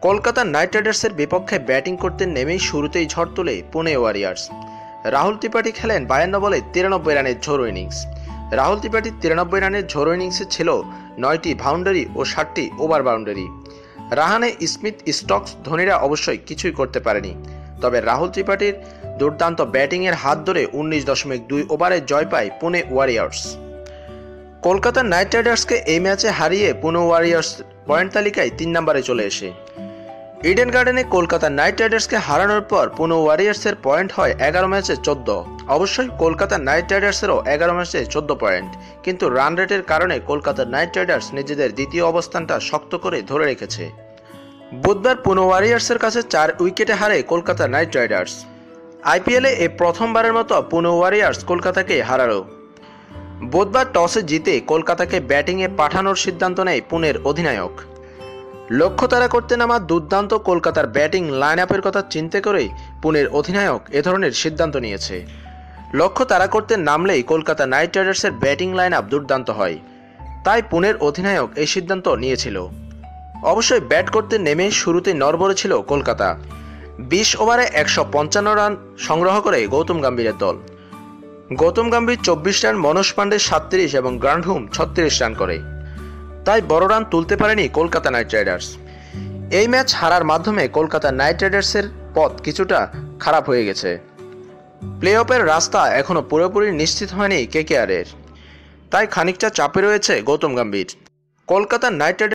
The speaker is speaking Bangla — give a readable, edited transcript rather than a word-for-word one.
কলকাতা নাইট রাইডার্সের বিপক্ষে ব্যাটিং করতে নেমেই শুরুতেই ঝড় তোলে পুনে ওয়ারিয়র্স। রাহুল ত্রিপাঠী খেলেন 52 বলে 93 রানের ঝোড়ো ইনিংস। রাহুল ত্রিপাঠীর 93 রানের ঝোড়ো ইনিংসে ছিল 9টি বাউন্ডারি ও 7টি over boundary. Rahane, Smith, Stokes, ধোনিরা অবশ্যই কিছুই করতে পারেনি। তবে রাহুল ত্রিপাঠীর দুর্দান্ত ব্যাটিংয়ের হাত ধরে 19.2 ওভারে জয় পায় পুনে ওয়ারিয়র্স। কলকাতা নাইট রাইডার্সকে এই ম্যাচে হারিয়ে পুনে ওয়ারিয়র্স পয়েন্ট তালিকায় 3 নম্বরে চলে আসে। ইডেন গার্ডেনে কলকাতা নাইট রাইডার্সকে হারানোর পর পুনে ওয়ারিয়র্সের পয়েন্ট হয় 11 ম্যাচে 14। অবশ্যই কলকাতা নাইট রাইডার্সেরও 11 ম্যাচে 14 পয়েন্ট, কিন্তু রান রেটের কারণে কলকাতা নাইট রাইডার্স নিজেদের দ্বিতীয় অবস্থানটা শক্ত করে ধরে রেখেছে। বুধবার পুনে ওয়ারিয়র্সের কাছে 4 উইকেটে হারে কলকাতা নাইট রাইডার্স। আইপিএলে এই প্রথমবারের মতো পুনে ওয়ারিয়র্স কলকাতাকে হারালো। বুধবার টসে জিতে কলকাতাকে ব্যাটিংয়ে পাঠানোর সিদ্ধান্ত নেয় পুনের অধিনায়ক। লক্ষ্য তাড়া করতে নামা দুর্দান্ত কলকাতার ব্যাটিং লাইন আপের কথা চিন্তা করেই পুনের অধিনায়ক এ ধরনের সিদ্ধান্ত নিয়েছে। লক্ষ্য তাড়া করতে নামলেই কলকাতা নাইট রাইডার্সের ব্যাটিং লাইন আপ দুর্দান্ত হয়, তাই পুনের অধিনায়ক এই সিদ্ধান্ত নিয়েছিল। অবশ্যই ব্যাট করতে নেমে শুরুতে নড়বড়ে ছিল কলকাতা। 20 ওভারে 155 রান সংগ্রহ করে গৌতম গম্ভীরের দল। গৌতম গম্ভীর 24 রান, মনোজ পান্ডে 37 এবং গ্রান্টহুম 36 রান করে। তাই বড় রান তুলতে পারেনি কলকাতা নাইট রাইডার্স। এই ম্যাচ হারার মাধ্যমে কলকাতা নাইট রাইডার্সের পথ কিছুটা খারাপ হয়ে গেছে। প্লে অফের রাস্তা এখনও পুরোপুরি নিশ্চিত হয়নি কেকেআরের, তাই খানিকটা চাপে রয়েছে গৌতম গম্ভীর। Kolkata Knight Riders